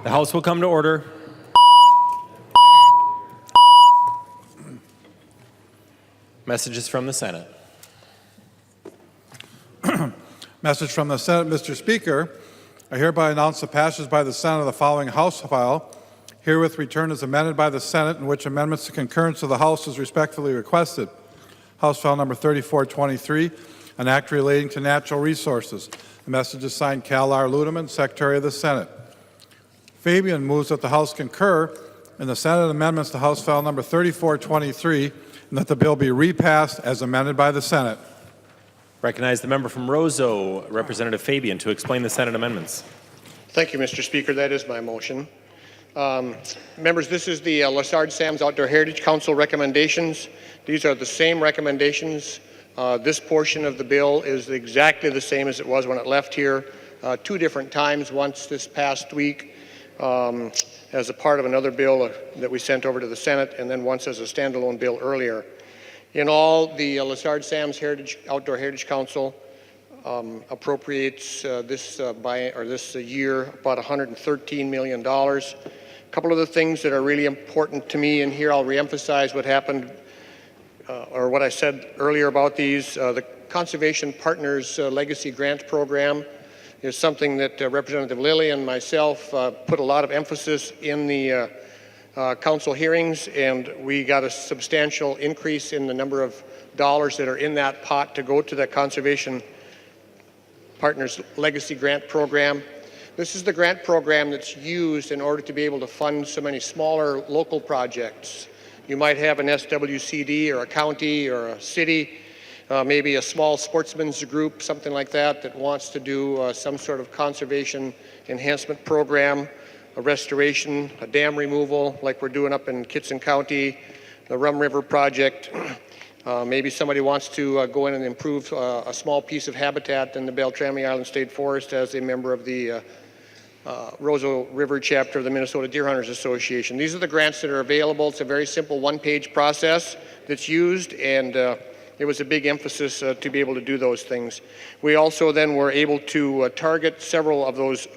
The House will come to order. Messages from the Senate. Message from the Senate. Mr. Speaker, I hereby announce the passage by the Senate of the following House file, herewith returned as amended by the Senate, in which amendments to concurrence of the House is respectfully requested. House File Number 3423, an act relating to natural resources. The message is signed Cal R. Ludeman, Secretary of the Senate. Fabian moves that the House concur in the Senate amendments to House File Number 3423 and that the bill be repassed as amended by the Senate. Recognize the member from Roseau, Representative Fabian, to explain the Senate amendments. Thank you, Mr. Speaker. That is my motion. Members, this is the Lessard-Sams Outdoor Heritage Council recommendations. These are the same recommendations. This portion of the bill is exactly the same as it was when it left here two different times, once this past week as a part of another bill that we sent over to the Senate, and then once as a standalone bill earlier. In all, the Lessard-Sams Outdoor Heritage Council appropriates this year about $113 million. A couple of the things that are really important to me in here, I'll reemphasize what happened or what I said earlier about these. The Conservation Partners Legacy Grant Program is something that Representative Lilly and myself put a lot of emphasis in the council hearings, and we got a substantial increase in the number of dollars that are in that pot to go to that Conservation Partners Legacy Grant Program. This is the grant program that's used in order to be able to fund so many smaller local projects. You might have an SWCD or a county or a city, maybe a small sportsman's group, something like that, that wants to do some sort of conservation enhancement program, a restoration, a dam removal, like we're doing up in Kitson County, the Rum River Project. Maybe somebody wants to go in and improve a small piece of habitat in the Beltrami Island State Forest as a member of the Roseau River chapter of the Minnesota Deer Hunters Association. These are the grants that are available. It's a very simple one-page process that's used, and it was a big emphasis to be able to do those things. We also then were able to target several of those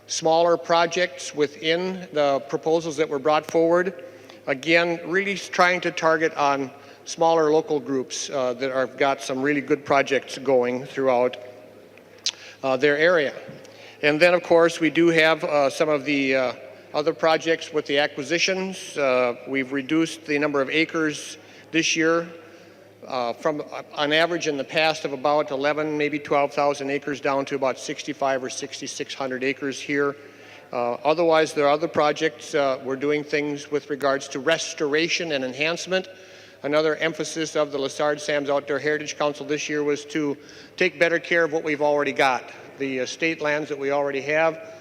smaller projects within the proposals that were brought forward. Again, really trying to target on smaller local groups that have got some really good projects going throughout their area. And then, of course, we do have some of the other projects with the acquisitions. We've reduced the number of acres this year from on average in the past of about 11, maybe 12,000 acres down to about 65 or 6,600 acres here. Otherwise, there are other projects. We're doing things with regards to restoration and enhancement. Another emphasis of the Lessard-Sams Outdoor Heritage Council this year was to take better care of what we've already got, the state lands that we already have.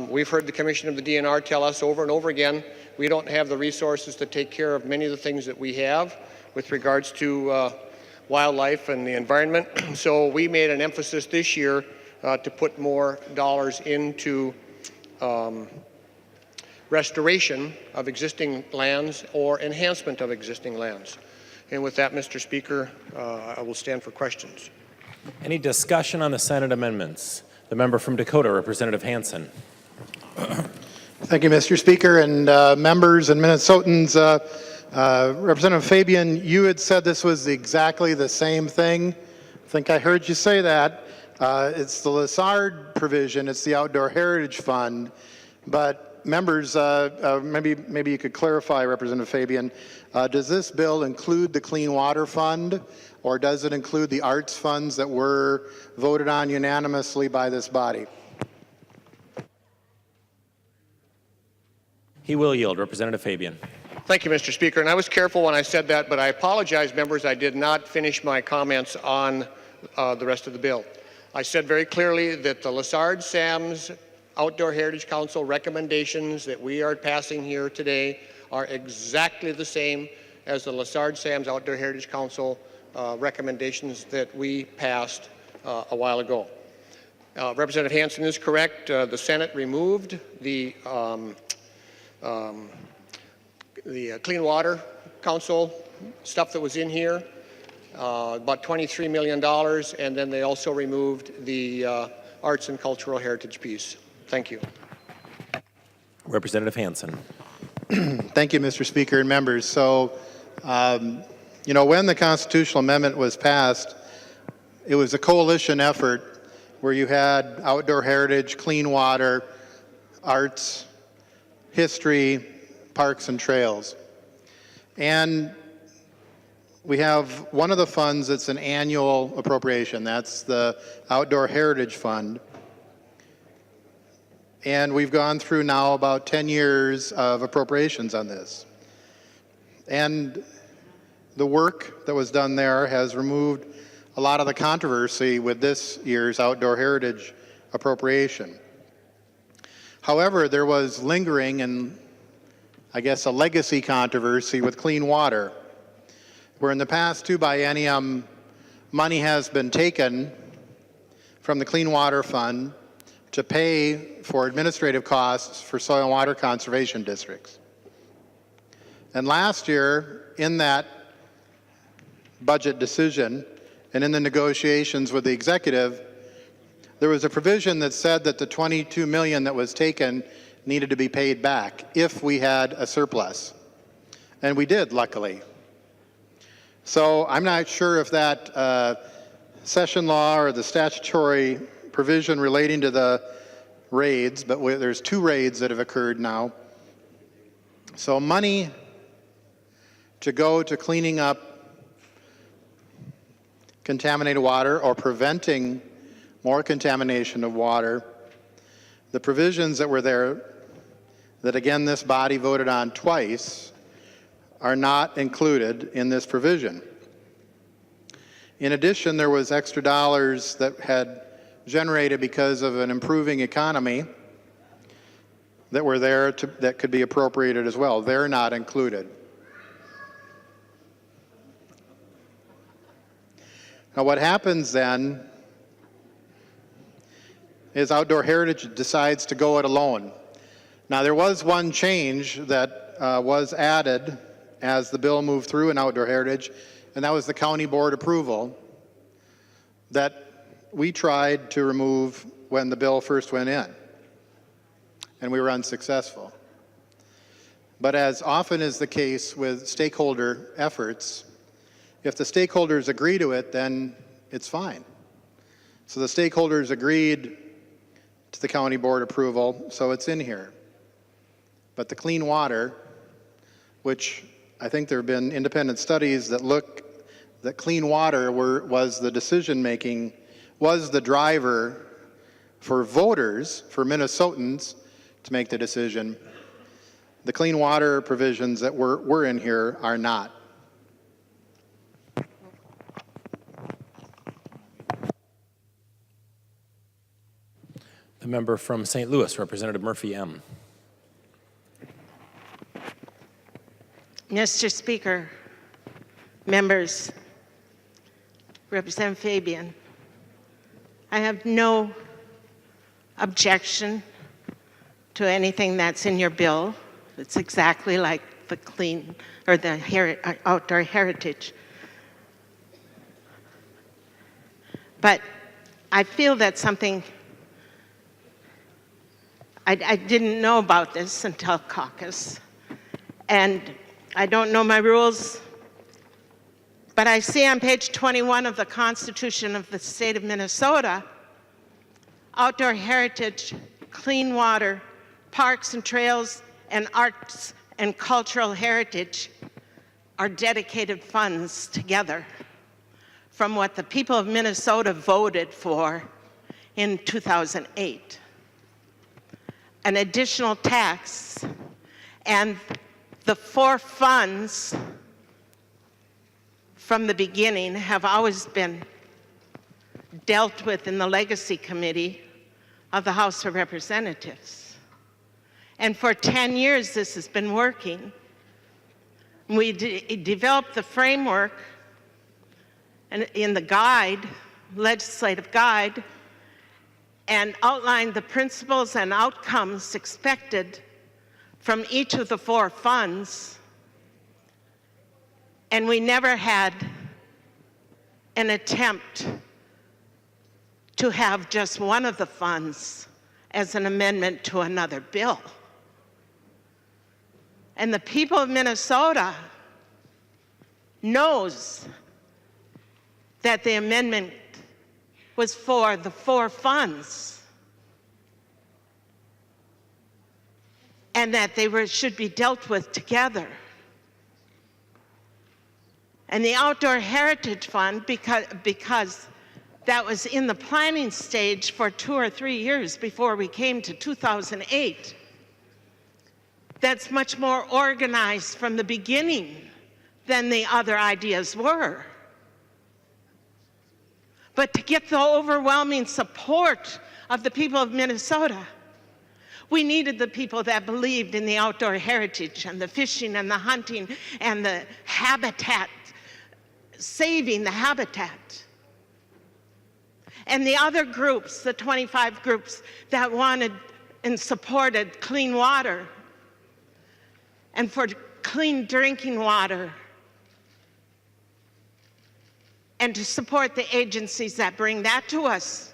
We've heard the Commission of the DNR tell us over and over again, we don't have the resources to take care of many of the things that we have with regards to wildlife and the environment. So we made an emphasis this year to put more dollars into restoration of existing lands or enhancement of existing lands. And with that, Mr. Speaker, I will stand for questions. Any discussion on the Senate amendments? The member from Dakota, Representative Hansen. Thank you, Mr. Speaker, and members and Minnesotans. Representative Fabian, you had said this was exactly the same thing. I think I heard you say that. It's the Lessard provision, it's the Outdoor Heritage Fund, but members, maybe you could clarify, Representative Fabian, does this bill include the Clean Water Fund, or does it include the arts funds that were voted on unanimously by this body? He will yield. Representative Fabian. Thank you, Mr. Speaker. And I was careful when I said that, but I apologize, members. I did not finish my comments on the rest of the bill. I said very clearly that the Lessard-Sams Outdoor Heritage Council recommendations that we are passing here today are exactly the same as the Lessard-Sams Outdoor Heritage Council recommendations that we passed a while ago. Representative Hansen is correct. The Senate removed the Clean Water Council stuff that was in here, about $23 million, and then they also removed the arts and cultural heritage piece. Thank you. Representative Hansen. Thank you, Mr. Speaker and members. So, when the constitutional amendment was passed, it was a coalition effort where you had outdoor heritage, clean water, arts, history, parks and trails. And we have one of the funds that's an annual appropriation. That's the Outdoor Heritage Fund. And we've gone through now about 10 years of appropriations on this. And the work that was done there has removed a lot of the controversy with this year's Outdoor Heritage appropriation. However, there was lingering and, I guess, a legacy controversy with clean water, where in the past 2 biennium, money has been taken from the Clean Water Fund to pay for administrative costs for soil and water conservation districts. And last year, in that budget decision and in the negotiations with the executive, there was a provision that said that the $22 million that was taken needed to be paid back if we had a surplus. And we did, luckily. So I'm not sure if that session law or the statutory provision relating to the raids, but there's 2 raids that have occurred now. So money to go to cleaning up contaminated water or preventing more contamination of water, the provisions that were there that again this body voted on twice are not included in this provision. In addition, there was extra dollars that had generated because of an improving economy that were there that could be appropriated as well. They're not included. Now what happens then is Outdoor Heritage decides to go it alone. Now there was one change that was added as the bill moved through in Outdoor Heritage, and that was the county board approval that we tried to remove when the bill first went in, and we were unsuccessful. But as often is the case with stakeholder efforts, if the stakeholders agree to it, then it's fine. So the stakeholders agreed to the county board approval, so it's in here. But the clean water, which I think there have been independent studies that look that clean water was the decision-making, was the driver for voters, for Minnesotans, to make the decision. The clean water provisions that were in here are not. The member from St. Louis, Representative Murphy M. Mr. Speaker, members, Representative Fabian, I have no objection to anything that's in your bill. It's exactly like the clean or the outdoor heritage. But I feel that something, I didn't know about this until caucus, and I don't know my rules, but I see on page 21 of the Constitution of the state of Minnesota, outdoor heritage, clean water, parks and trails, and arts and cultural heritage are dedicated funds together from what the people of Minnesota voted for in 2008. An additional tax, and the 4 funds from the beginning have always been dealt with in the Legacy Committee of the House of Representatives. And for 10 years this has been working. We developed the framework and in the guide, legislative guide, and outlined the principles and outcomes expected from each of the 4 funds, and we never had an attempt to have just one of the funds as an amendment to another bill. And the people of Minnesota knows that the amendment was for the 4 funds and that they should be dealt with together. And the Outdoor Heritage Fund, because that was in the planning stage for 2 or 3 years before we came to 2008, that's much more organized from the beginning than the other ideas were. But to get the overwhelming support of the people of Minnesota, we needed the people that believed in the outdoor heritage and the fishing and the hunting and the habitat, saving the habitat. And the other groups, the 25 groups that wanted and supported clean water and for clean drinking water, and to support the agencies that bring that to us.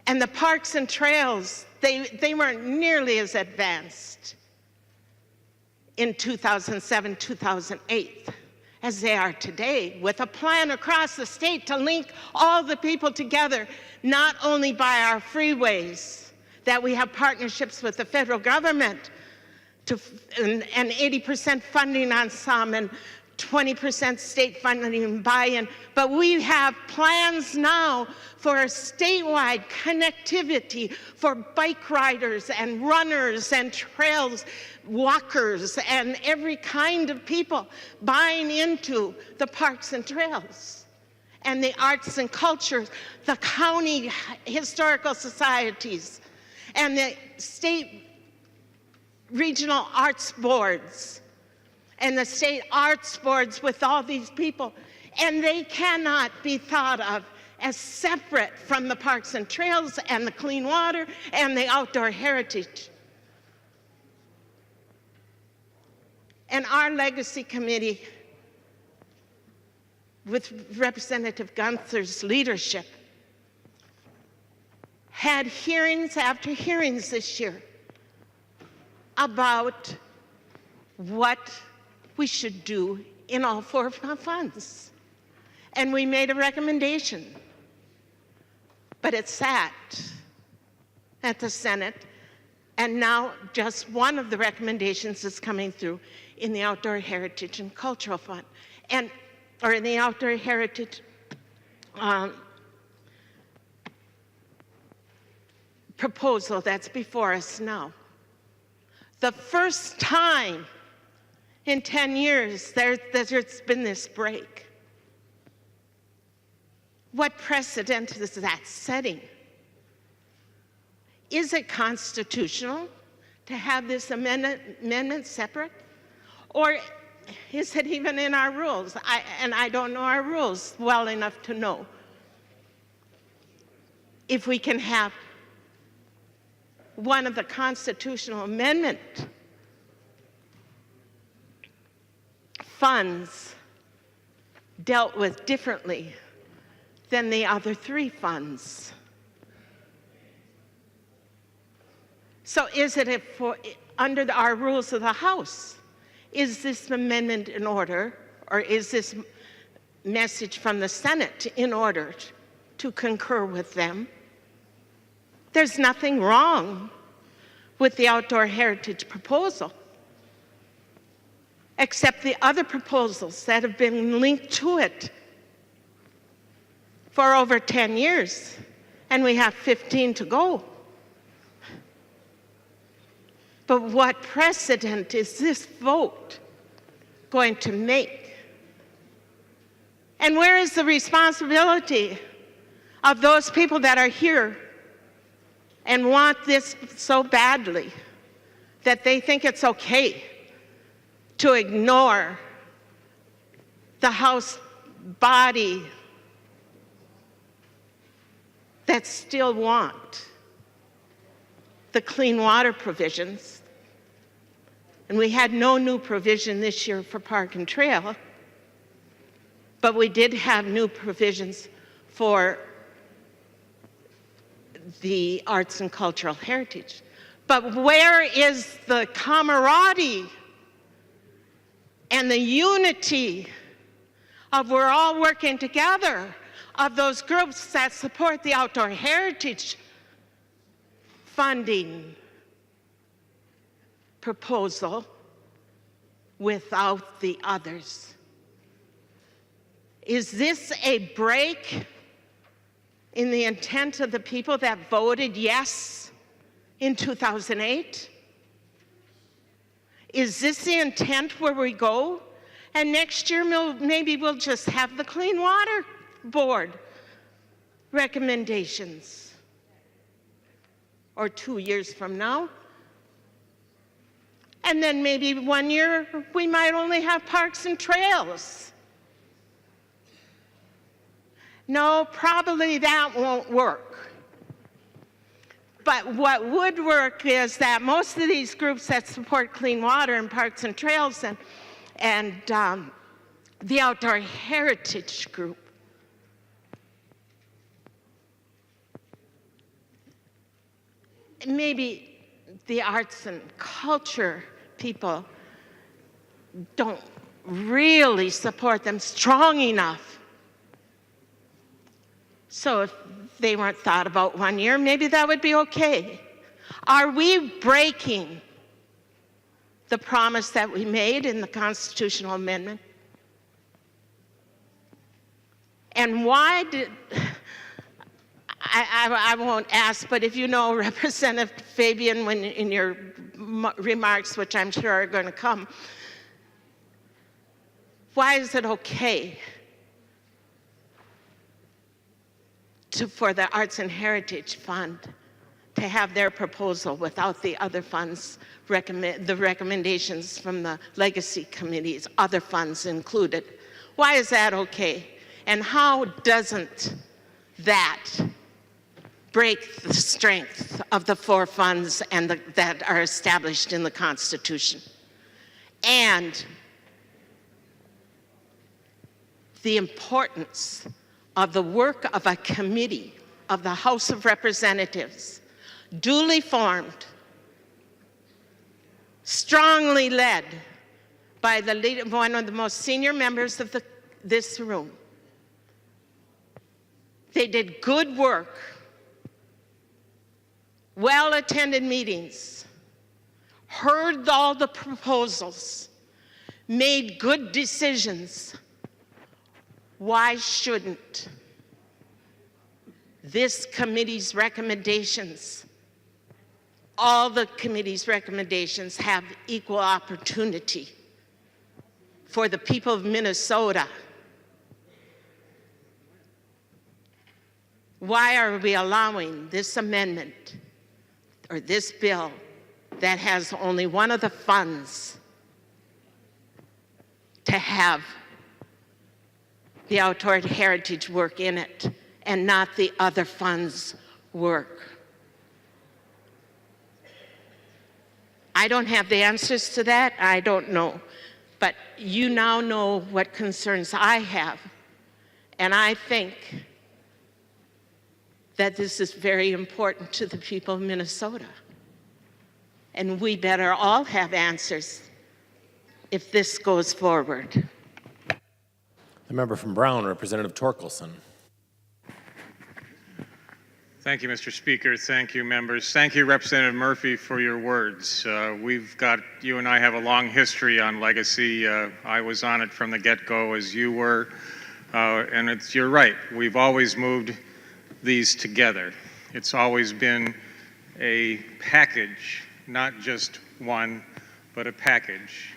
And the parks and trails, they weren't nearly as advanced in 2007, 2008 as they are today, with a plan across the state to link all the people together, not only by our freeways, that we have partnerships with the federal government and 80% funding on some and 20% state funding and buy-in, but we have plans now for a statewide connectivity for bike riders and runners and trails walkers and every kind of people buying into the parks and trails and the arts and cultures, the county historical societies and the state regional arts boards and the state arts boards with all these people, and they cannot be thought of as separate from the parks and trails and the clean water and the outdoor heritage. And our legacy committee, with Representative Gunther's leadership, had hearings after hearings this year about what we should do in all 4 funds. And we made a recommendation, but it sat at the Senate, and now just one of the recommendations is coming through in the Outdoor Heritage and Cultural Fund, or in the Outdoor Heritage proposal that's before us now. The first time in 10 years there's been this break. What precedent is that setting? Is it constitutional to have this amendment separate? Or is it even in our rules? I don't know our rules well enough to know if we can have one of the constitutional amendment funds dealt with differently than the other 3 funds. So is it under our rules of the House? Is this amendment in order, or is this message from the Senate in order to concur with them? There's nothing wrong with the outdoor heritage proposal, except the other proposals that have been linked to it for over 10 years, and we have 15 to go. But what precedent is this vote going to make? And where is the responsibility of those people that are here and want this so badly that they think it's okay to ignore the House body that still want the clean water provisions? And we had no new provision this year for Park and Trail, but we did have new provisions for the arts and cultural heritage. But where is the camaraderie and the unity of we're all working together, of those groups that support the outdoor heritage funding proposal without the others? Is this a break in the intent of the people that voted yes in 2008? Is this the intent where we go? And next year, maybe we'll just have the Clean Water Board recommendations. Or 2 years from now. And then maybe 1 year, we might only have parks and trails. No, probably that won't work. But what would work is that most of these groups that support clean water and parks and trails and the outdoor heritage group maybe the arts and culture people don't really support them strong enough. So if they weren't thought about 1 year, maybe that would be okay. Are we breaking the promise that we made in the constitutional amendment? And why did, I won't ask, but if you know Representative Fabian, when in your remarks, which I'm sure are going to come, why is it okay for the Arts and Heritage Fund to have their proposal without the other funds, the recommendations from the legacy committees, other funds included? Why is that okay? And how doesn't that break the strength of the four funds and that are established in the Constitution? And the importance of the work of a committee of the House of Representatives, duly formed, strongly led by one of the most senior members of this room. They did good work, well-attended meetings, heard all the proposals, made good decisions. Why shouldn't this committee's recommendations, all the committee's recommendations, have equal opportunity for the people of Minnesota? Why are we allowing this amendment or this bill that has only one of the funds to have the outdoor heritage work in it and not the other funds work? I don't have the answers to that. I don't know. But you now know what concerns I have. And I think that this is very important to the people of Minnesota. And we better all have answers if this goes forward. The member from Brown, Representative Torkelson. Thank you, Mr. Speaker. Thank you, members. Thank you, Representative Murphy, for your words. You and I have a long history on legacy. I was on it from the get-go, as you were. And you're right. We've always moved these together. It's always been a package, not just one, but a package.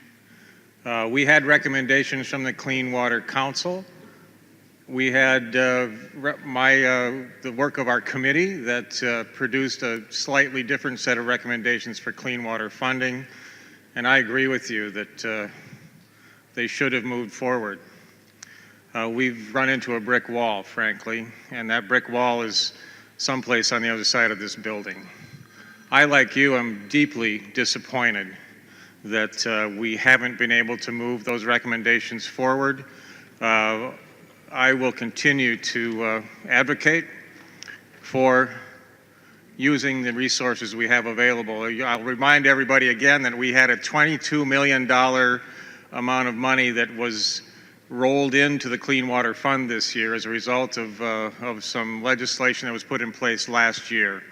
We had recommendations from the Clean Water Council. We had the work of our committee that produced a slightly different set of recommendations for clean water funding. And I agree with you that they should have moved forward. We've run into a brick wall, frankly, and that brick wall is someplace on the other side of this building. I, like you, am deeply disappointed that we haven't been able to move those recommendations forward. I will continue to advocate for using the resources we have available. I'll remind everybody again that we had a $22 million amount of money that was rolled into the Clean Water Fund this year as a result of some legislation that was put in place last year.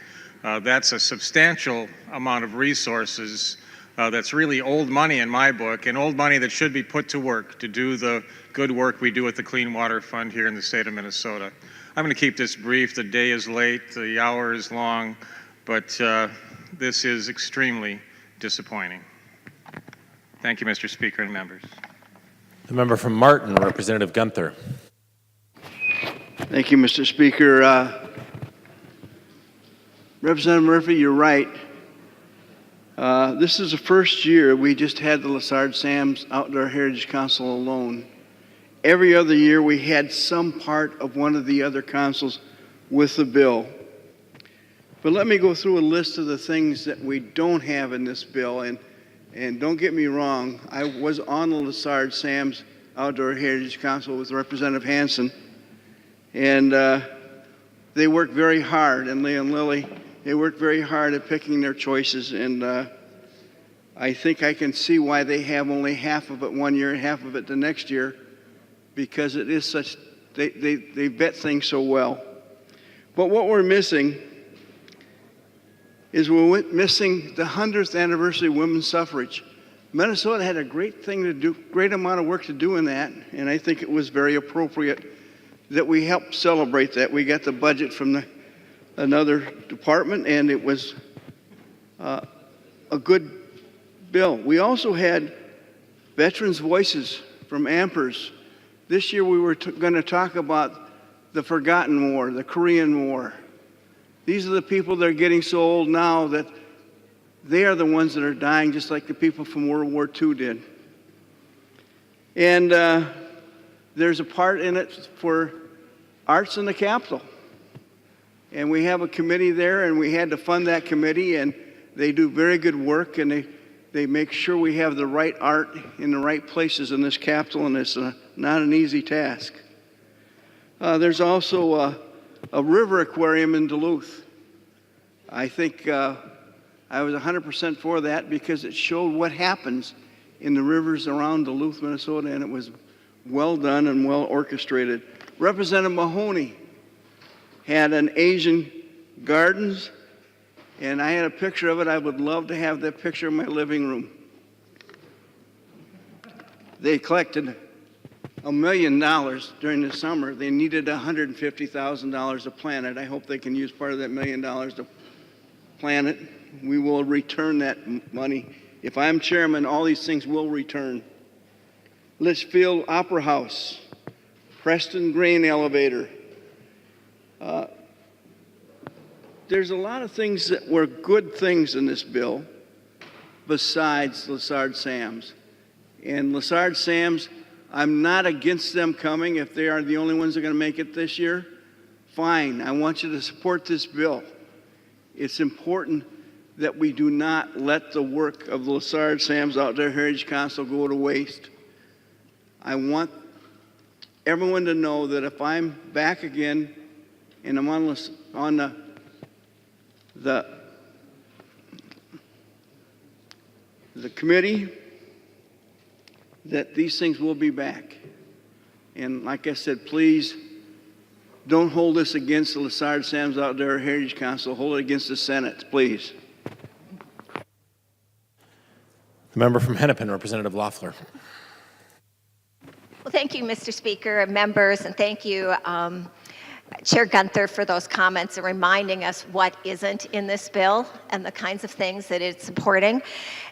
That's a substantial amount of resources that's really old money in my book, and old money that should be put to work to do the good work we do with the Clean Water Fund here in the state of Minnesota. I'm going to keep this brief. The day is late, the hour is long, but this is extremely disappointing. Thank you, Mr. Speaker and members. The member from Martin, Representative Gunther. Thank you, Mr. Speaker. Representative Murphy, you're right. This is the first year we just had the Lessard-Sams Outdoor Heritage Council alone. Every other year we had some part of one of the other councils with the bill. But let me go through a list of the things that we don't have in this bill. And don't get me wrong, I was on the Lessard-Sams Outdoor Heritage Council with Representative Hansen. And they worked very hard, and Leah and Lily, they worked very hard at picking their choices. And I think I can see why they have only half of it one year and half of it the next year, because it is such, they vet things so well. But what we're missing is we're missing the 100th anniversary of women's suffrage. Minnesota had a great thing to do, great amount of work to do in that, and I think it was very appropriate that we helped celebrate that. We got the budget from another department, and it was a good bill. We also had Veterans Voices from AMPERS. This year we were going to talk about the forgotten war, the Korean War. These are the people that are getting so old now that they are the ones that are dying, just like the people from World War II did. And there's a part in it for arts in the Capitol. And we have a committee there, and we had to fund that committee, and they do very good work, and they make sure we have the right art in the right places in this Capitol, and it's not an easy task. There's also a river aquarium in Duluth. I think I was 100% for that because it showed what happens in the rivers around Duluth, Minnesota, and it was well done and well orchestrated. Representative Mahoney had an Asian gardens, and I had a picture of it. I would love to have that picture in my living room. They collected $1 million during the summer. They needed $150,000 to plant it. I hope they can use part of that $1 million to plant it. We will return that money. If I'm chairman, all these things will return. Litchfield Opera House, Preston Grain Elevator. There's a lot of things that were good things in this bill besides Lessard-Sams. And Lessard-Sams, I'm not against them coming. If they are the only ones that are going to make it this year, fine. I want you to support this bill. It's important that we do not let the work of the Lessard-Sams Outdoor Heritage Council go to waste. I want everyone to know that if I'm back again and I'm on the committee, that these things will be back. And like I said, please don't hold this against the Lessard-Sams Outdoor Heritage Council. Hold it against the Senate, please. The member from Hennepin, Representative Loeffler. Well, thank you, Mr. Speaker and members, and thank you, Chair Gunther, for those comments and reminding us what isn't in this bill and the kinds of things that it's supporting.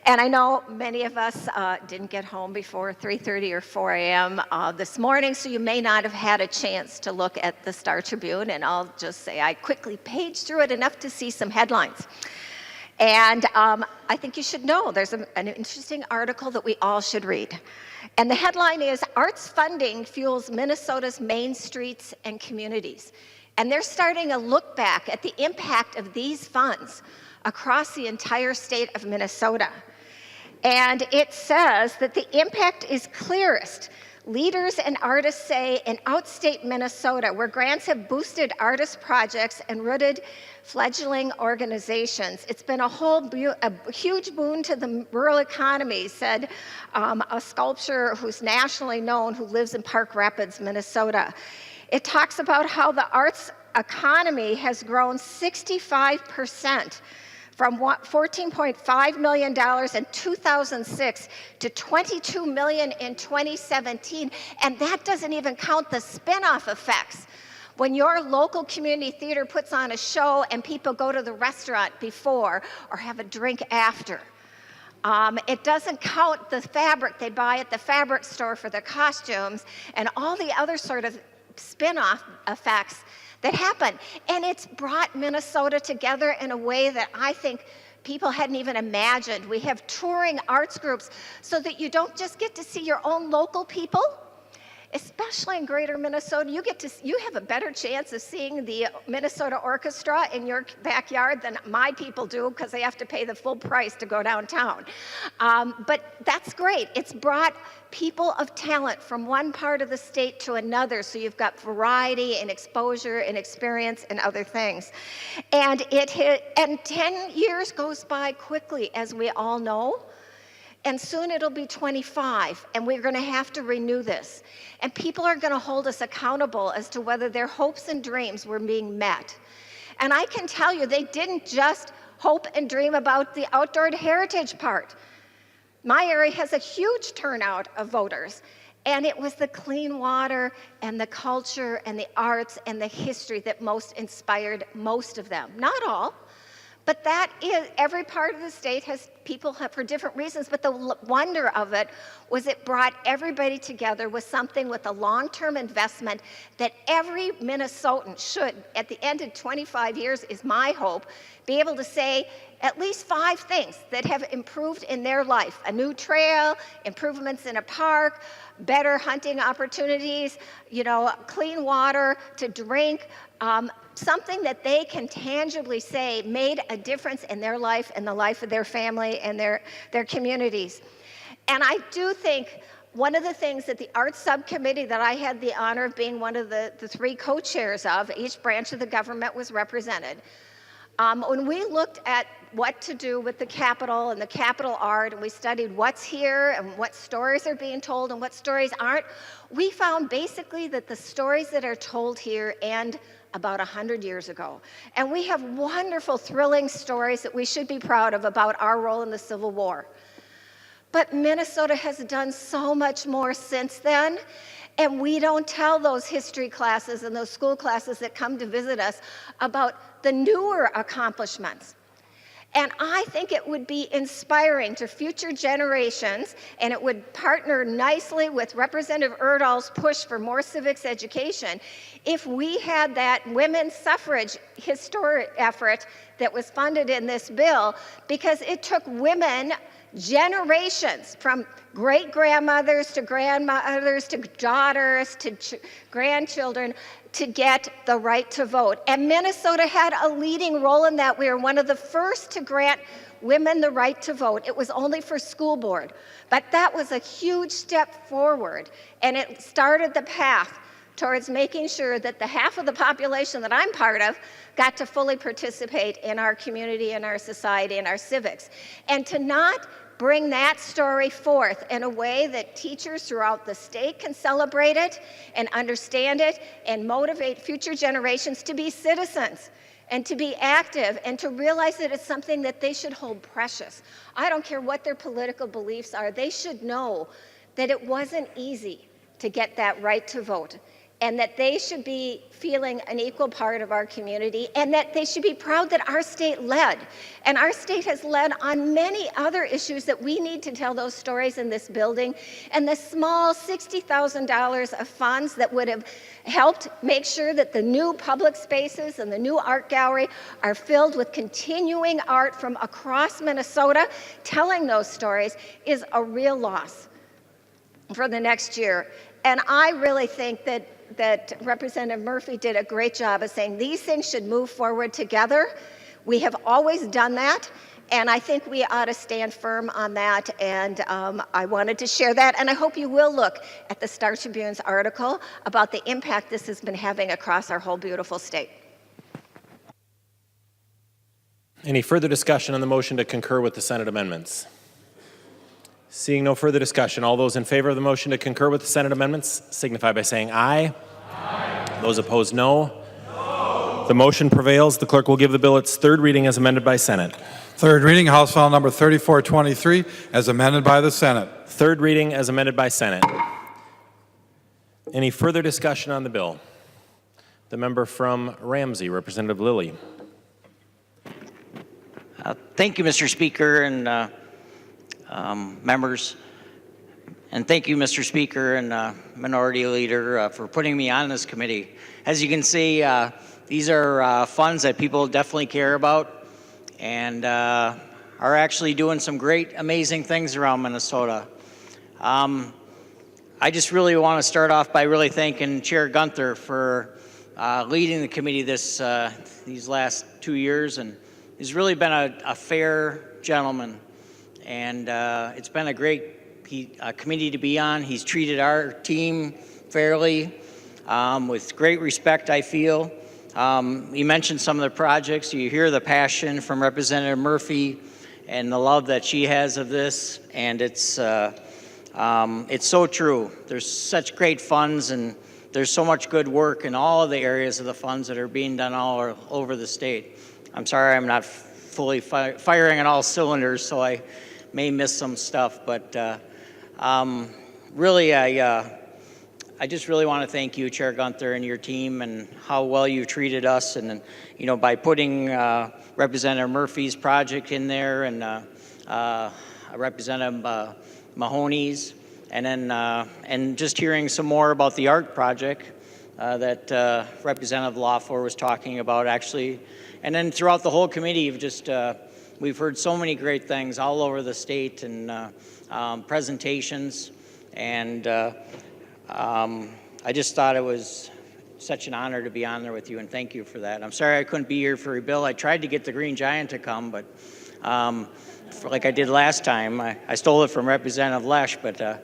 And I know many of us didn't get home before 3:30 or 4 a.m. This morning, so you may not have had a chance to look at the Star Tribune, and I'll just say I quickly paged through it enough to see some headlines. And I think you should know there's an interesting article that we all should read. And the headline is, Arts Funding Fuels Minnesota's Main Streets and Communities. And they're starting a look back at the impact of these funds across the entire state of Minnesota. And it says that the impact is clearest Leaders and artists say in outstate Minnesota, where grants have boosted artist projects and rooted fledgling organizations, it's been a huge boon to the rural economy, said a sculptor who's nationally known who lives in Park Rapids, Minnesota. It talks about how the arts economy has grown 65%. From $14.5 million in 2006 to $22 million in 2017, and that doesn't even count the spin-off effects. When your local community theater puts on a show and people go to the restaurant before or have a drink after. It doesn't count the fabric they buy at the fabric store for their costumes and all the other sort of spin-off effects that happen. And it's brought Minnesota together in a way that I think people hadn't even imagined. We have touring arts groups so that you don't just get to see your own local people, especially in greater Minnesota. You have a better chance of seeing the Minnesota Orchestra in your backyard than my people do because they have to pay the full price to go downtown. But that's great. It's brought people of talent from one part of the state to another, so you've got variety and exposure and experience and other things. And 10 years goes by quickly, as we all know. And soon it'll be 25, and we're going to have to renew this. And people are going to hold us accountable as to whether their hopes and dreams were being met. And I can tell you, they didn't just hope and dream about the outdoor heritage part. My area has a huge turnout of voters, and it was the clean water and the culture and the arts and the history that most inspired most of them. Not all. But that is, every part of the state has people for different reasons, but the wonder of it was it brought everybody together with something with a long-term investment that every Minnesotan should, at the end of 25 years is my hope, be able to say at least 5 things that have improved in their life. A new trail, improvements in a park, better hunting opportunities, clean water to drink, something that they can tangibly say made a difference in their life and the life of their family and their communities. And I do think one of the things that the Arts Subcommittee that I had the honor of being one of the 3 co-chairs of, each branch of the government was represented. When we looked at what to do with the Capitol and the Capitol art, and we studied what's here and what stories are being told and what stories aren't, we found basically that the stories that are told here end about 100 years ago. And we have wonderful, thrilling stories that we should be proud of about our role in the Civil War. But Minnesota has done so much more since then, and we don't tell those history classes and those school classes that come to visit us about the newer accomplishments. And I think it would be inspiring to future generations, and it would partner nicely with Representative Erdahl's push for more civics education, if we had that women's suffrage historic effort that was funded in this bill, because it took women generations, from great-grandmothers to grandmothers to daughters to grandchildren, to get the right to vote. And Minnesota had a leading role in that. We were one of the first to grant women the right to vote. It was only for school board. But that was a huge step forward, and it started the path towards making sure that the half of the population that I'm part of got to fully participate in our community, in our society, in our civics. And to not bring that story forth in a way that teachers throughout the state can celebrate it and understand it and motivate future generations to be citizens and to be active and to realize that it's something that they should hold precious. I don't care what their political beliefs are. They should know that it wasn't easy to get that right to vote, and that they should be feeling an equal part of our community, and that they should be proud that our state led. And our state has led on many other issues that we need to tell those stories in this building. And the small $60,000 of funds that would have helped make sure that the new public spaces and the new art gallery are filled with continuing art from across Minnesota telling those stories is a real loss for the next year. And I really think that Representative Murphy did a great job of saying these things should move forward together. We have always done that, And I think we ought to stand firm on that, and I wanted to share that, and I hope you will look at the Star Tribune's article about the impact this has been having across our whole beautiful state. Any further discussion on the motion to concur with the Senate amendments? Seeing no further discussion, all those in favor of the motion to concur with the Senate amendments signify by saying aye. Aye. Those opposed, no. No. The motion prevails. The clerk will give the bill its third reading as amended by Senate. Third reading, House File Number 3423, as amended by the Senate. Third reading as amended by Senate. Any further discussion on the bill? The member from Ramsey, Representative Lilly. Thank you, Mr. Speaker and members. And thank you, Mr. Speaker and Minority Leader, for putting me on this committee. As you can see, these are funds that people definitely care about and are actually doing some great, amazing things around Minnesota. I just really want to start off by really thanking Chair Gunther for leading the committee these last 2 years, and he's really been a fair gentleman, and it's been a great committee to be on. He's treated our team fairly, with great respect, I feel. You mentioned some of the projects. You hear the passion from Representative Murphy and the love that she has of this, and it's so true. There's such great funds, and there's so much good work in all of the areas of the funds that are being done all over the state. I'm sorry I'm not fully firing on all cylinders, so I may miss some stuff, but really I just really want to thank you, Chair Gunther, and your team, and how well you treated us, and by putting Representative Murphy's project in there, and Representative Mahoney's, and then and just hearing some more about the art project that Representative Lawford was talking about, actually, and then throughout the whole committee, we've heard so many great things all over the state, and presentations, and I just thought it was such an honor to be on there with you, and thank you for that. I'm sorry I couldn't be here for your bill. I tried to get the Green Giant to come, but like I did last time, I stole it from Representative Lesh, but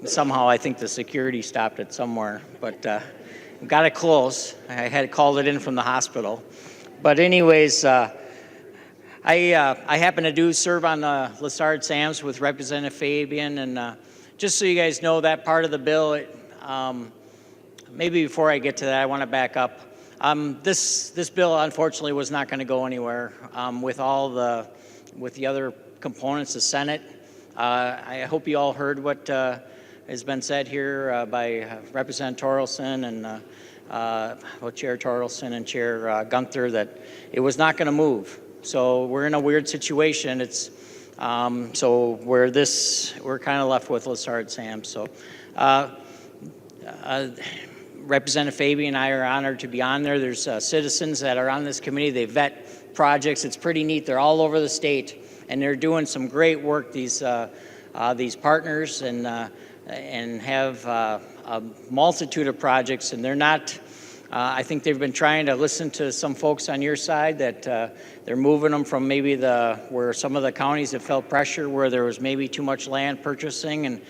somehow I think the security stopped it somewhere. But got it close. I had called it in from the hospital. But anyways, I happen to serve on the Lessard-Sams with Representative Fabian, and just so you guys know that part of the bill, maybe before I get to that, I want to back up. This bill, unfortunately, was not going to go anywhere with the other components of Senate. I hope you all heard what has been said here by Representative Torelson and Chair Torelson and Chair Gunther, that it was not going to move. So we're in a weird situation. So we're kind of left with Lessard-Sams. So Representative Fabian and I are honored to be on there. There's citizens that are on this committee. They vet projects. It's pretty neat. They're all over the state, and they're doing some great work. These partners and have a multitude of projects, and they're not. I think they've been trying to listen to some folks on your side that they're moving them from maybe where some of the counties have felt pressure, where there was maybe too much land purchasing, and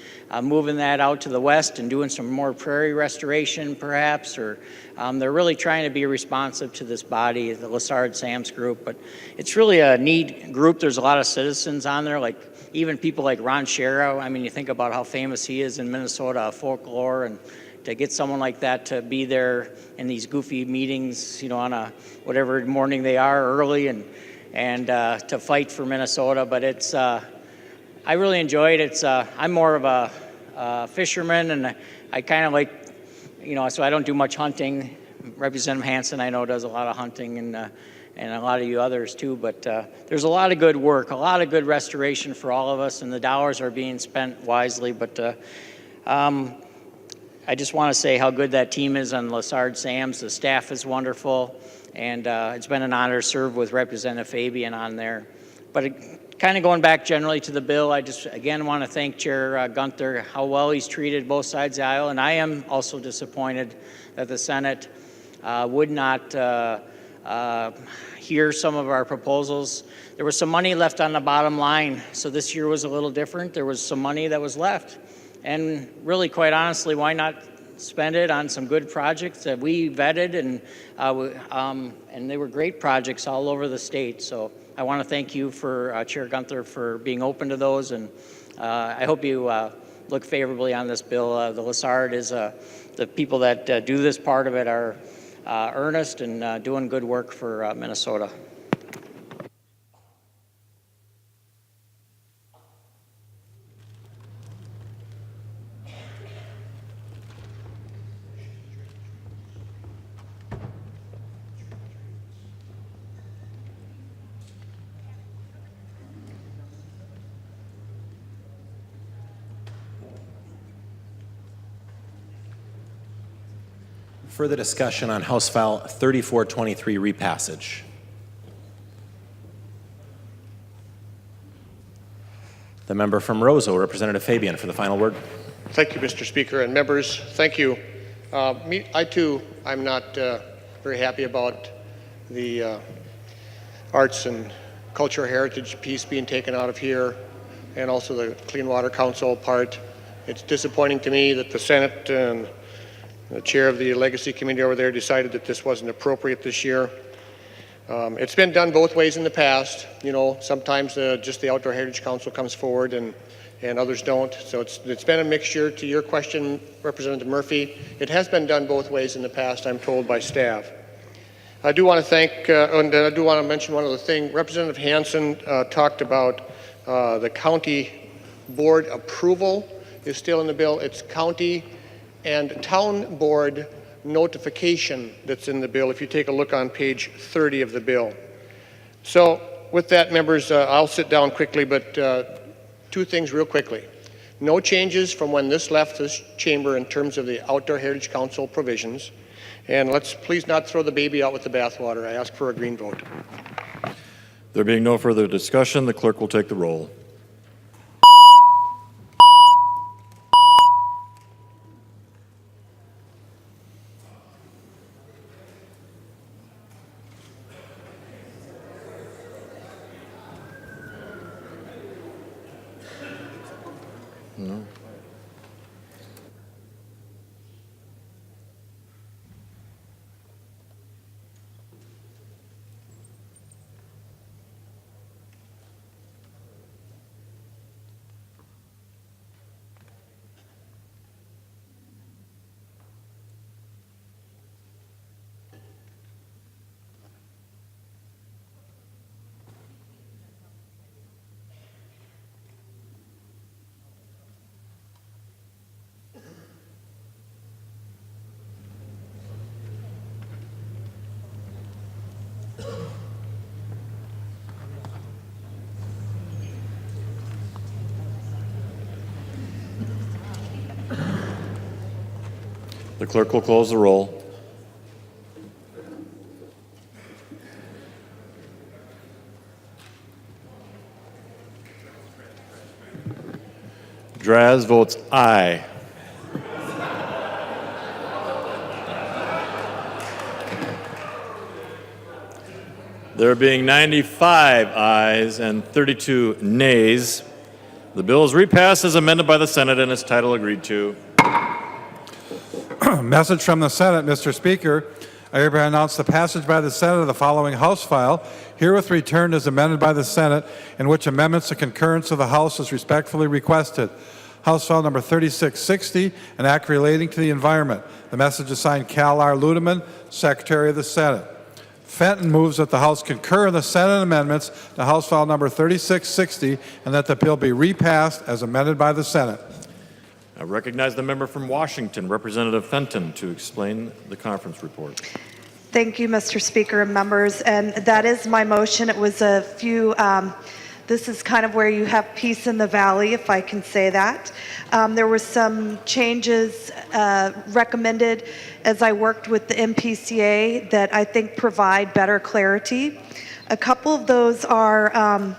moving that out to the west and doing some more prairie restoration perhaps, or they're really trying to be responsive to this body, the Lessard-Sams group. But it's really a neat group. There's a lot of citizens on there, like even people like Ron Shera. I mean, you think about how famous he is in Minnesota, folklore, and to get someone like that to be there in these goofy meetings, on a whatever morning they are, early, and to fight for Minnesota. But it's I really enjoy it. I'm more of a fisherman, and I kind of like, so I don't do much hunting. Representative Hansen, I know, does a lot of hunting, and a lot of you others too. But there's a lot of good work, a lot of good restoration for all of us, and the dollars are being spent wisely. But I just want to say how good that team is on Lessard-Sams. The staff is wonderful, and it's been an honor to serve with Representative Fabian on there. But kind of going back generally to the bill, I just again want to thank Chair Gunther, how well he's treated both sides of the aisle, and I am also disappointed that the Senate would not hear some of our proposals. There was some money left on the bottom line, so this year was a little different. There was some money that was left. And really, quite honestly, why not spend it on some good projects that we vetted, and they were great projects all over the state. So I want to thank you for Chair Gunther for being open to those, and I hope you look favorably on this bill. The Lessard is the people that do this part of it are earnest and doing good work for Minnesota. Further discussion on House File 3423 repassage. The member from Roseau, Representative Fabian, for the final word. Thank you, Mr. Speaker, and members, thank you. I too, I'm not very happy about the arts and cultural heritage piece being taken out of here, and also the Clean Water Council part. It's disappointing to me that the Senate and the chair of the Legacy Committee over there decided that this wasn't appropriate this year. It's been done both ways in the past. You know, sometimes just the Outdoor Heritage Council comes forward and others don't. So it's been a mixture. To your question, Representative Murphy, it has been done both ways in the past, I'm told by staff. I do want to thank, and I do want to mention one other thing. Representative Hansen talked about the county board approval is still in the bill. It's county and town board notification that's in the bill, if you take a look on page 30 of the bill. So with that, members, I'll sit down quickly, but two things real quickly. No changes from when this left this chamber in terms of the Outdoor Heritage Council provisions. And let's please not throw the baby out with the bathwater. I ask for a green vote. There being no further discussion, the clerk will take the roll. No. The clerk will close the roll. Draz votes aye. There being 95 ayes and 32 nays, the bill is repassed as amended by the Senate and its title agreed to. Message from the Senate, Mr. Speaker. I hereby announce the passage by the Senate of the following House file, herewith returned as amended by the Senate, in which amendments to concurrence of the House is respectfully requested. House File Number 3660, an act relating to the environment. The message is signed Cal R. Ludeman, Secretary of the Senate. Fenton moves that the House concur in the Senate amendments to House File Number 3660 and that the bill be repassed as amended by the Senate. I recognize the member from Washington, Representative Fenton, to explain the conference report. Thank you, Mr. Speaker and members. And that is my motion. It was a few, this is kind of where you have peace in the valley, if I can say that. There were some changes recommended as I worked with the MPCA that I think provide better clarity. A couple of those are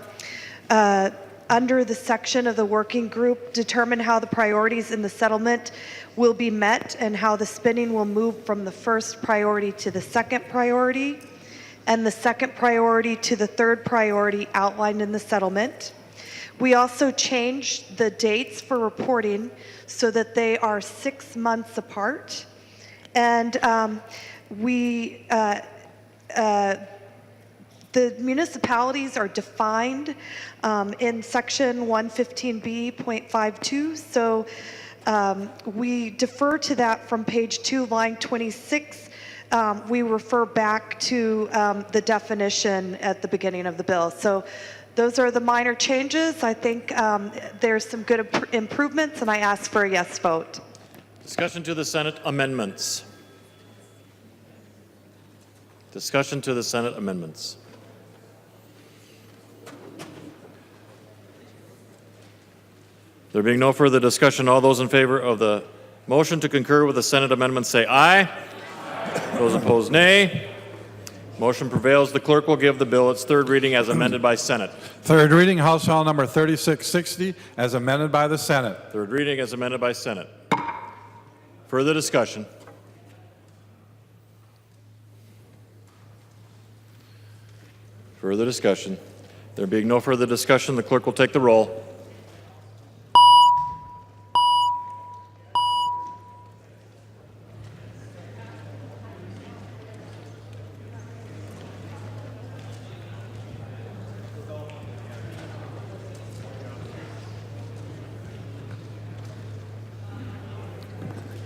under the section of the working group, determine how the priorities in the settlement will be met and how the spending will move from the first priority to the second priority. and the second priority to the third priority outlined in the settlement. We also changed the dates for reporting so that they are 6 months apart. And the municipalities are defined in section 115B.52. So we defer to that from page 2, line 26. We refer back to the definition at the beginning of the bill. So those are the minor changes. I think there's some good improvements, and I ask for a yes vote. Discussion to the Senate amendments. Discussion to the Senate amendments. There being no further discussion, all those in favor of the motion to concur with the Senate amendments say aye. Aye. Those opposed, nay. Motion prevails. The clerk will give the bill its third reading as amended by Senate. Third reading, House File Number 3660, as amended by the Senate. Third reading as amended by Senate. Further discussion. Further discussion. There being no further discussion, the clerk will take the roll.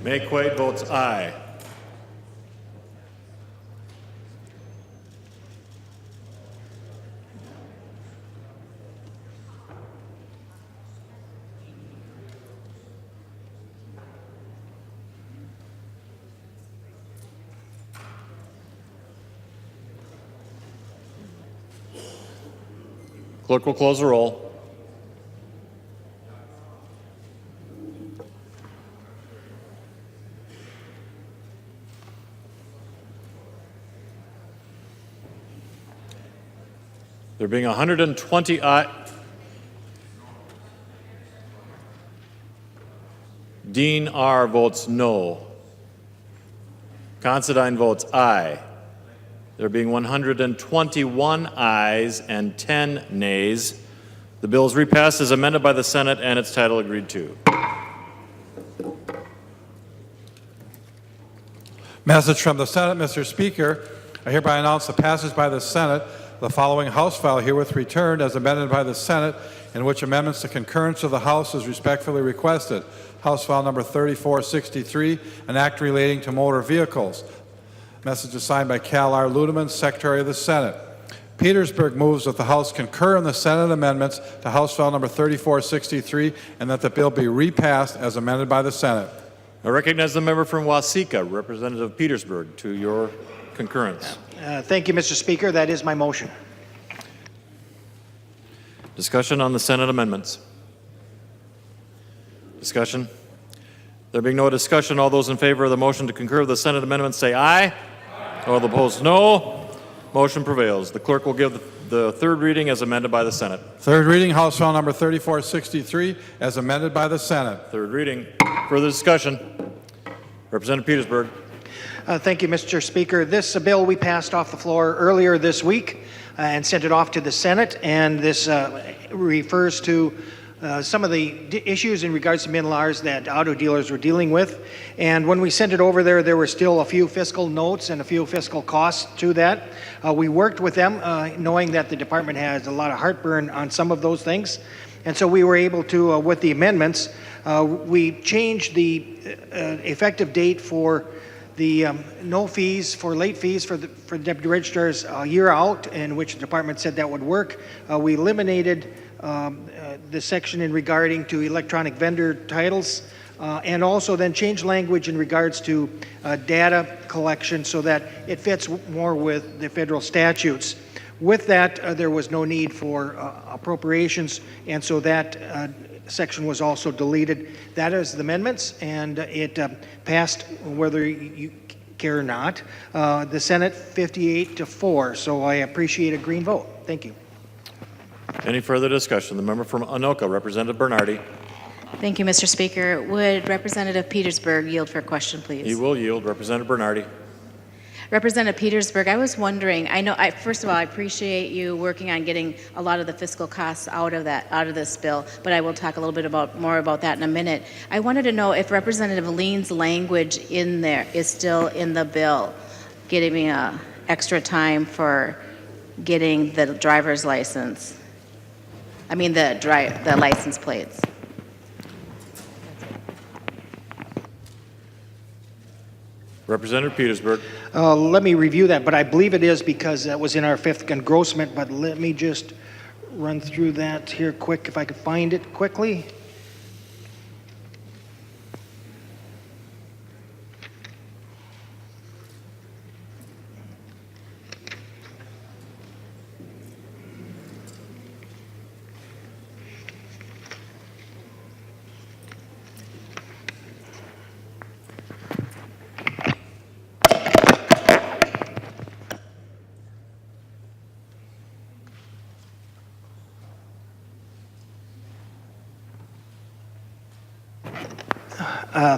May Quaid votes aye. Clerk will close the roll. There being 120 Dean R. votes no. Considine votes aye. There being 121 ayes and 10 nays, the bill is repassed as amended by the Senate and its title agreed to. Message from the Senate, Mr. Speaker. I hereby announce the passage by the Senate the following House file herewith returned as amended by the Senate, in which amendments to concurrence of the House is respectfully requested. House File Number 3463, an act relating to motor vehicles. Message is signed by Cal R. Ludeman, Secretary of the Senate. Petersburg moves that the House concur in the Senate amendments to House File Number 3463 and that the bill be repassed as amended by the Senate. I recognize the member from Waseca, Representative Petersburg, to your concurrence. Thank you, Mr. Speaker. That is my motion. Discussion on the Senate amendments. Discussion. There being no discussion, all those in favor of the motion to concur with the Senate amendments say aye. Aye. All opposed, no. Motion prevails. The clerk will give the third reading as amended by the Senate. Third reading, House File Number 3463, as amended by the Senate. Third reading. Further discussion. Representative Petersburg. Thank you, Mr. Speaker. This bill we passed off the floor earlier this week and sent it off to the Senate, and this refers to some of the issues in regards to MNLARs that auto dealers were dealing with. And when we sent it over there were still a few fiscal notes and a few fiscal costs to that. We worked with them, knowing that the department has a lot of heartburn on some of those things. And so we were able to, with the amendments, we changed the effective date for the no fees for late fees for the deputy registrars a year out, in which the department said that would work. We eliminated the section in regarding to electronic vendor titles, and also then changed language in regards to data collection so that it fits more with the federal statutes. With that, there was no need for appropriations, and so that section was also deleted. That is the amendments, and it passed whether you care or not. The Senate 58-4, so I appreciate a green vote. Thank you. Any further discussion? The member from Anoka, Representative Bernardi. Thank you, Mr. Speaker. Would Representative Petersburg yield for a question, please? He will yield. Representative Bernardi. Representative Petersburg, I was wondering, first of all, I appreciate you working on getting a lot of the fiscal costs out of this bill, but I will talk a little bit more about that in a minute. I wanted to know if Representative Lean's language in there is still in the bill, getting me extra time for getting the driver's license. I mean the license plates. Representative Petersburg. Let me review that, but I believe it is because that was in our fifth engrossment, but let me just run through that here quick if I could find it quickly.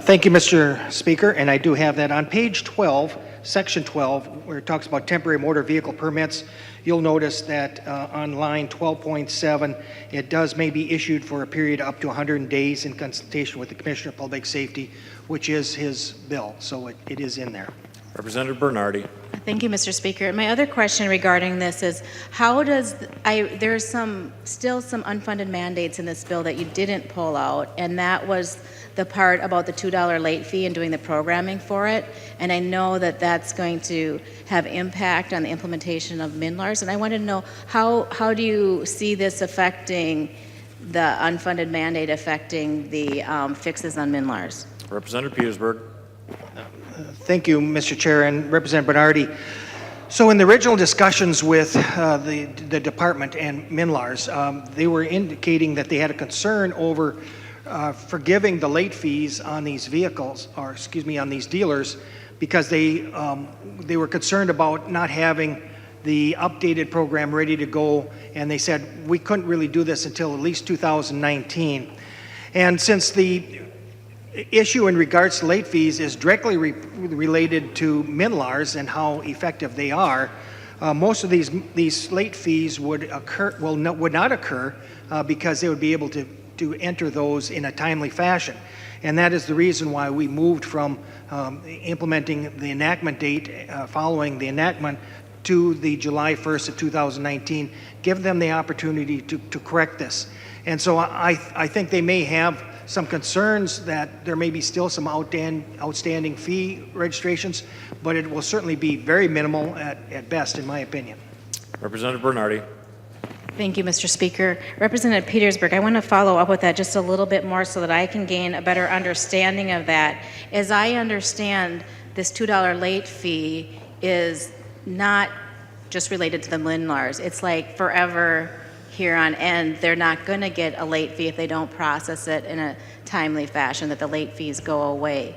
Thank you, Mr. Speaker, and I do have that on page 12, section 12, where it talks about temporary motor vehicle permits. You'll notice that on line 12.7, it does may be issued for a period up to 100 days in consultation with the Commissioner of Public Safety, which is his bill, so it is in there. Representative Bernardi. Thank you, Mr. Speaker. My other question regarding this is, there's still some unfunded mandates in this bill that you didn't pull out, and that was the part about the $2 late fee and doing the programming for it. And I know that that's going to have impact on the implementation of MNLARS. And I wanted to know, how do you see this affecting the unfunded mandate affecting the fixes on MNLARS? Representative Petersburg. Thank you, Mr. Chair, and Representative Bernardi. So in the original discussions with the department and MNLARS, they were indicating that they had a concern over forgiving the late fees on these vehicles, or excuse me, on these dealers, because they were concerned about not having the updated program ready to go, and they said we couldn't really do this until at least 2019. And since the issue in regards to late fees is directly related to MNLARS and how effective they are, most of these late fees would not occur because they would be able to enter those in a timely fashion. And that is the reason why we moved from implementing the enactment date following the enactment to the July 1st of 2019, give them the opportunity to correct this. And so I think they may have some concerns that there may be still some outstanding fee registrations, but it will certainly be very minimal at best, in my opinion. Representative Bernardi. Thank you, Mr. Speaker. Representative Petersburg, I want to follow up with that just a little bit more so that I can gain a better understanding of that. As I understand, this $2 late fee is not just related to the MNLARS. It's like forever here on end. They're not going to get a late fee if they don't process it in a timely fashion, that the late fees go away.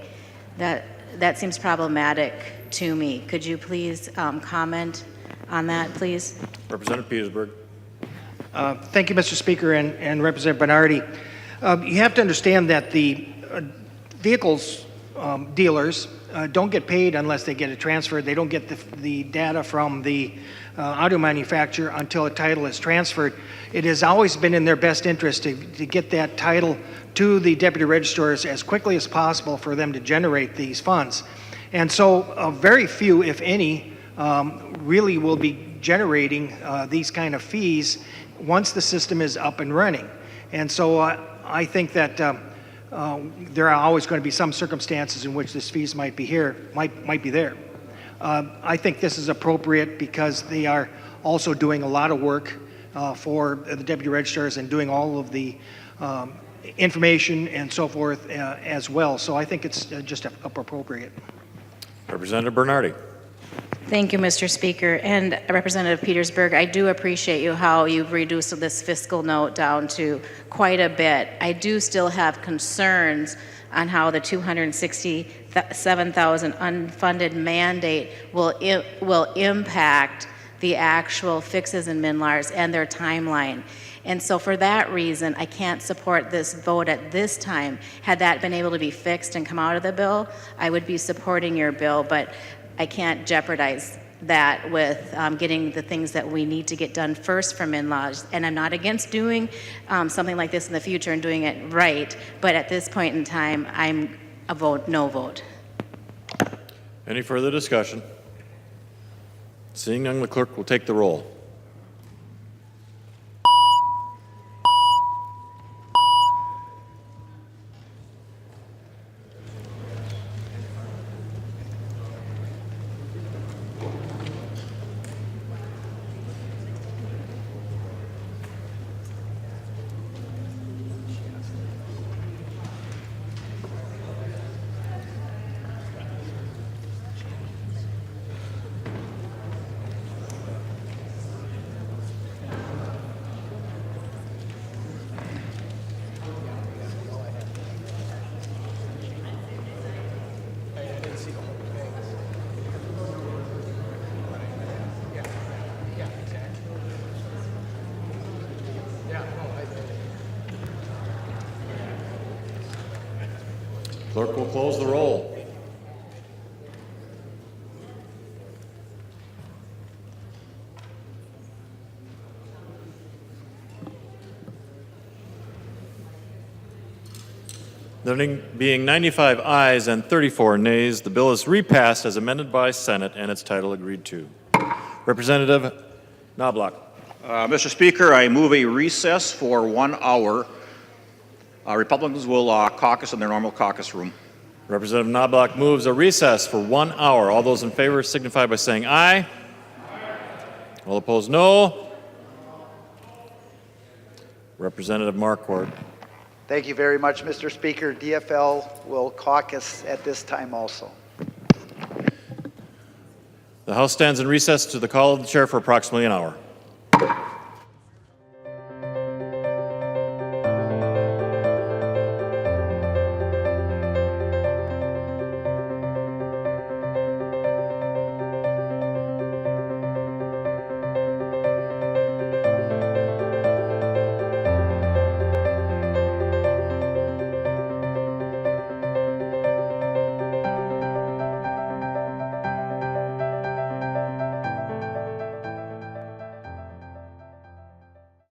That seems problematic to me. Could you please comment on that, please? Representative Petersburg. Thank you, Mr. Speaker, and Representative Bernardi. You have to understand that the vehicles dealers don't get paid unless they get it transferred. They don't get the data from the auto manufacturer until a title is transferred. It has always been in their best interest to get that title to the deputy registrars as quickly as possible for them to generate these funds. And so very few, if any, really will be generating these kind of fees once the system is up and running. And so I think that there are always going to be some circumstances in which this fees might be there. I think this is appropriate because they are also doing a lot of work for the deputy registrars and doing all of the information and so forth as well. So I think it's just appropriate. Representative Bernardi. Thank you, Mr. Speaker. And Representative Petersburg, I do appreciate how you've reduced this fiscal note down to quite a bit. I do still have concerns on how the $267,000 unfunded mandate will impact the actual fixes in MNLARS and their timeline. And so for that reason, I can't support this vote at this time. Had that been able to be fixed and come out of the bill, I would be supporting your bill. But I can't jeopardize that with getting the things that we need to get done first from in-laws. And I'm not against doing something like this in the future and doing it right, but at this point in time, I'm a no vote. Any further discussion? Seeing none, the clerk will take the roll. Clerk will close the roll. There being 95 ayes and 34 nays, the bill is repassed as amended by Senate and its title agreed to. Representative Knobloch. Mr. Speaker, I move a recess for 1 hour. Republicans will caucus in their normal caucus room. Representative Knobloch moves a recess for 1 hour. All those in favor signify by saying aye. Aye. All opposed, no. Representative Marquardt. Thank you very much, Mr. Speaker. DFL will caucus at this time also. The House stands in recess to the call of the chair for approximately an hour.